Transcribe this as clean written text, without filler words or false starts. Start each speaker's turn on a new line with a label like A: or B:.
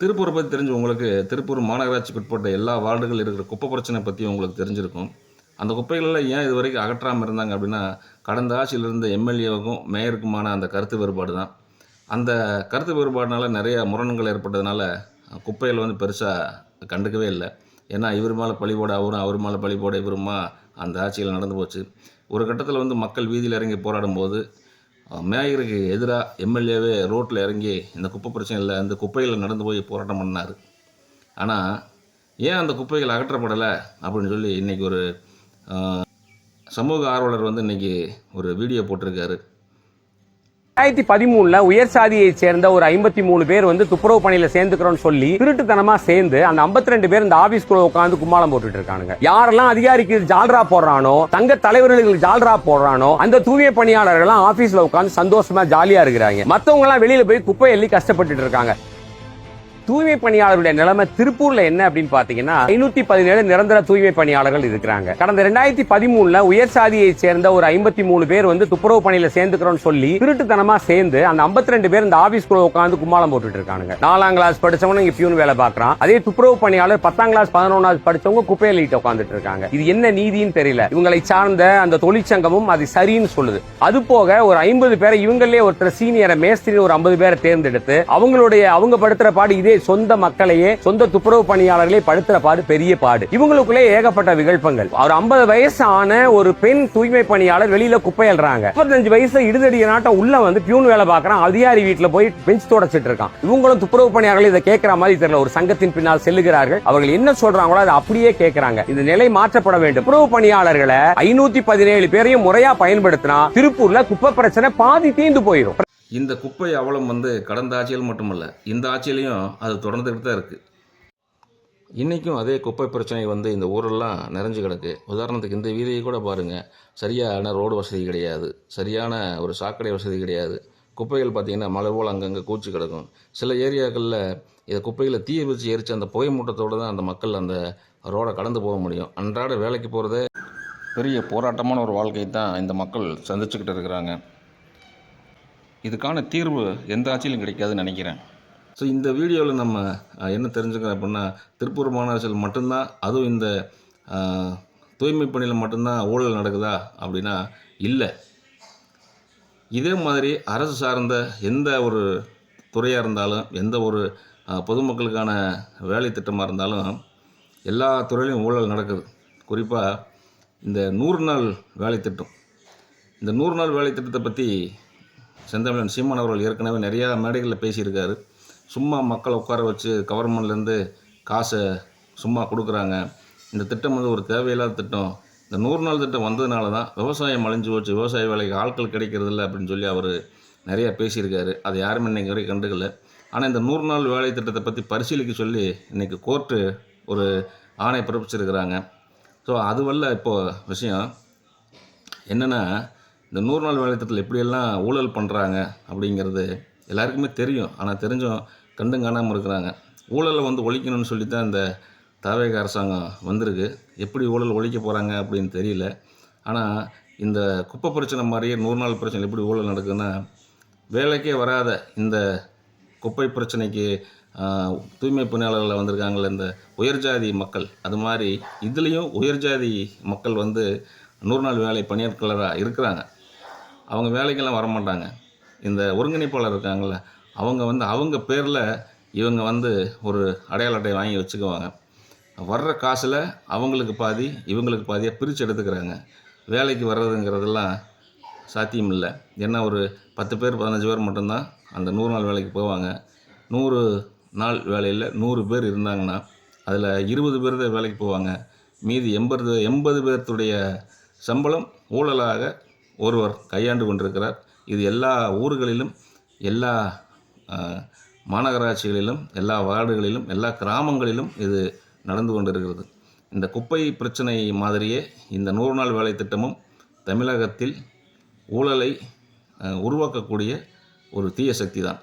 A: திருப்பூரை பற்றி தெரிஞ்சு உங்களுக்கு திருப்பூர் மாநகராட்சிக்கு உட்பட்ட எல்லா வார்டுகள் இருக்கிற குப்பை பிரச்சனை பற்றி உங்களுக்கு தெரிஞ்சிருக்கும். அந்த குப்பைகளெல்லாம் ஏன் இது வரைக்கும் அகற்றாமல் இருந்தாங்க அப்படின்னா, கடந்த ஆட்சியில் இருந்த எம்எல்ஏவுக்கும் மேயருக்குமான அந்த கருத்து வேறுபாடு தான். அந்த கருத்து வேறுபாடுனால நிறைய முரண்கள் ஏற்பட்டதுனால குப்பைகள் வந்து பெருசாக கண்டுக்கவே இல்லை. ஏன்னா இவர் மேலே பழிபோட அவரும், அவர் மேலே பழிபோட இவருமா அந்த ஆட்சியில் நடந்து போச்சு. ஒரு கட்டத்தில் வந்து மக்கள் வீதியில் இறங்கி போராடும்போது மேயருக்கு எதிராக எம்எல்ஏவே ரோட்டில் இறங்கி இந்த குப்பை பிரச்சனையில் அந்த குப்பையில் நடந்து போய் போராட்டம் பண்ணார். ஆனால் ஏன் அந்த குப்பைகள் அகற்றப்படலை அப்படின்னு சொல்லி இன்றைக்கி ஒரு சமூக ஆர்வலர் வந்து இன்றைக்கி ஒரு வீடியோ போட்டிருக்காரு.
B: 2013 உயர் சாதியை சேர்ந்த ஒரு 53 பேர் வந்து துப்புரவு பணியில சேர்ந்துக்கிறோம்னு சொல்லி திருட்டுத்தனமா சேர்ந்து அந்த 52 பேர் இந்த ஆபீஸ்க்குள்ள உட்கார்ந்து கும்மாளம் போட்டுட்டு இருக்காங்க. யாரெல்லாம் அதிகாரிக்கு ஜால்ரா போடுறானோ, தங்க தலைவர்களுக்கு ஜால்ரா போடுறானோ, அந்த தூய்மை பணியாளர்கள் ஆபீஸ்ல உட்கார்ந்து சந்தோஷமா ஜாலியா இருக்கிறாங்க. மத்தவங்க எல்லாம் வெளியில போய் குப்பை எள்ளி கஷ்டப்பட்டு இருக்காங்க. தூய்மை பணியாளர்களுடைய நிலைமை திருப்பூர்ல என்ன அப்படின்னு பாத்தீங்கன்னா 517 நிரந்தர தூய்மை பணியாளர்கள் இருக்கிறாங்க. கடந்த 2013 உயர் சாதியை சேர்ந்த ஒரு 53 பேர் வந்து துப்புரவு பணியில சேர்ந்துக்கிறோம்னு சொல்லி திருட்டுத்தனமா சேர்ந்து அந்த 52 பேர் இந்த ஆபீஸ்க்குள்ள உட்கார்ந்து கும்மாளம் போட்டுட்டு இருக்காங்க. 4ஆம் கிளாஸ் படிச்சவங்க இங்க பியூன் வேலை பார்க்கறான். அதே துப்புரவு பணியாளர் 10ஆம் கிளாஸ் 11ஆவது படிச்சவங்க குப்பையில உட்கார்ந்துட்டு இருக்காங்க. இது என்ன நீதின்னு தெரியல. இவங்களை சார்ந்த அந்த தொழிற்சங்கமும் அது சரின்னு சொல்லுது. அது போக ஒரு 50 பேரை இவங்களே ஒரு சீனியர் மேஸ்திரி ஒரு 50 பேரை தேர்ந்தெடுத்து அவங்க படுத்துற பாடு இதே சொந்த மக்களையே, சொந்த துப்புரவு பணியாளர்களே படுத்துற பாடு பெரிய பாடு. இவங்களுக்குள்ளே ஏகப்பட்ட விகல்பங்கள். ஒரு 50 வயசு ஆன ஒரு பெண் தூய்மை பணியாளர் வெளியில குப்பை அள்ளுறாங்க. 35 வயசு இடுதடிய நாட்டம் உள்ள வந்து பியூன் வேலை பார்க்கறான். அதிகாரி வீட்டுல போய் பெஞ்ச் தொடச்சிட்டு இருக்கான். இவங்களும் துப்புரவு பணியாளர்கள் இதை கேட்கிற மாதிரி தெரியல. ஒரு சங்கத்தின் பின்னால் செல்லுகிறார்கள். அவர்கள் என்ன சொல்றாங்களோ அதை அப்படியே கேட்கறாங்க. இந்த நிலை மாற்றப்பட வேண்டும். துப்புரவு பணியாளர்களை 517 பேரையும் முறையா பயன்படுத்தினா திருப்பூர்ல குப்பை பிரச்சனை பாதி தீர்ந்து போயிடும்.
A: இந்த குப்பை அவலம் வந்து கடந்த ஆட்சியில் மட்டுமல்ல, இந்த ஆட்சியிலையும் அது தொடர்ந்துகிட்டு தான் இருக்குது. இன்றைக்கும் அதே குப்பை பிரச்சனை வந்து இந்த ஊரெல்லாம் நிறைஞ்சு கிடக்கு. உதாரணத்துக்கு இந்த வீதியை கூட பாருங்கள், சரியான ரோடு வசதி கிடையாது, சரியான ஒரு சாக்கடை வசதி கிடையாது. குப்பைகள் பார்த்திங்கன்னா மழை போல் அங்கங்கே கூச்சி கிடக்கும். சில ஏரியாக்களில் இதை குப்பைகளை தீயை வச்சு எரித்து அந்த புகை மூட்டத்தோடு தான் அந்த மக்கள் அந்த ரோடை கடந்து போக முடியும். அன்றாட வேலைக்கு போகிறதே பெரிய போராட்டமான ஒரு வாழ்க்கையை தான் இந்த மக்கள் சந்திச்சுக்கிட்டு இருக்கிறாங்க. இதுக்கான தீர்வு எந்த ஆட்சியிலும் கிடைக்காதுன்னு நினைக்கிறேன். ஸோ இந்த வீடியோவில் நம்ம என்ன தெரிஞ்சுக்கிறோம் அப்படின்னா, திருப்பூர் மாநகராட்சியில் மட்டும்தான், அதுவும் இந்த தூய்மை பணியில் மட்டும்தான் ஊழல் நடக்குதா அப்படின்னா இல்லை. இதே மாதிரி அரசு சார்ந்த எந்த ஒரு துறையாக இருந்தாலும், எந்த ஒரு பொதுமக்களுக்கான வேலை திட்டமாக இருந்தாலும் எல்லா துறையிலையும் ஊழல் நடக்குது. குறிப்பாக இந்த 100 நாள் வேலை திட்டம், இந்த 100 நாள் வேலை திட்டத்தை பற்றி செந்தமிழன் சீமான் அவர்கள் ஏற்கனவே நிறையா மேடைகளில் பேசியிருக்காரு. சும்மா மக்களை உட்கார வச்சு கவர்மெண்ட்லேருந்து காசை சும்மா கொடுக்குறாங்க. இந்த திட்டம் வந்து ஒரு தேவையில்லாத திட்டம். இந்த 100 நாள் திட்டம் வந்ததுனால தான் விவசாயம் அழிஞ்சு போச்சு, விவசாய வேலைக்கு ஆட்கள் கிடைக்கிறதில்ல அப்படின்னு சொல்லி அவர் நிறையா பேசியிருக்காரு. அது யாருமே இன்றைக்கி வரைக்கும் கண்டுக்கல. ஆனால் இந்த 100 நாள் வேலை திட்டத்தை பற்றி பரிசீலிக்க சொல்லி இன்றைக்கி கோர்ட்டு ஒரு ஆணை பிறப்பிச்சிருக்கிறாங்க. ஸோ அதுவல்ல இப்போது விஷயம் என்னென்னா, இந்த 100 நாள் வேலை திட்டத்தில் எப்படியெல்லாம் ஊழல் பண்ணுறாங்க அப்படிங்கிறது எல்லாருக்குமே தெரியும். ஆனால் தெரிஞ்சும் கண்டும் காணாமல் இருக்கிறாங்க. ஊழலை வந்து ஒழிக்கணும்னு சொல்லி தான் இந்த தவேக அரசாங்கம் வந்திருக்கு. எப்படி ஊழல் ஒழிக்க போகிறாங்க அப்படின்னு தெரியல. ஆனால் இந்த குப்பை பிரச்சனை மாதிரியே 100 நாள் பிரச்சனை எப்படி ஊழல் நடக்குதுன்னா, வேலைக்கே வராத இந்த குப்பை பிரச்சனைக்கு தூய்மை பணியாளர்கள் வந்திருக்காங்கள இந்த உயர்ஜாதி மக்கள், அது மாதிரி இதுலேயும் உயர்ஜாதி மக்கள் வந்து 100 நாள் வேலை பணியாட்களாக இருக்கிறாங்க. அவங்க வேலைக்கெல்லாம் வரமாட்டாங்க. இந்த ஒருங்கிணைப்பாளர் இருக்காங்கள்ல, அவங்க வந்து அவங்க பேரில் இவங்க வந்து ஒரு அடையாள அட்டை வாங்கி வச்சுக்குவாங்க. வர்ற காசில் அவங்களுக்கு பாதி இவங்களுக்கு பாதியாக பிரித்து எடுத்துக்கிறாங்க. வேலைக்கு வர்றதுங்கிறதெல்லாம் சாத்தியம் இல்லை. ஏன்னா ஒரு 10 பேர் 15 பேர் மட்டும்தான் அந்த 100 நாள் வேலைக்கு போவாங்க. 100 நாள் வேலையில் 100 பேர் இருந்தாங்கன்னா அதில் 20 பேர் தான் வேலைக்கு போவாங்க. மீதி 80 பேர்த்துடைய சம்பளம் ஊழலாக ஒருவர் கையாண்டு கொண்டிருக்கிறார். இது எல்லா ஊர்களிலும், எல்லா மாநகராட்சிகளிலும், எல்லா வார்டுகளிலும், எல்லா கிராமங்களிலும் இது நடந்து கொண்டிருக்கிறது. இந்த குப்பை பிரச்சனை மாதிரியே இந்த 100 நாள் வேலை திட்டமும் தமிழகத்தில் ஊழலை உருவாக்கக்கூடிய ஒரு தீய சக்தி தான்.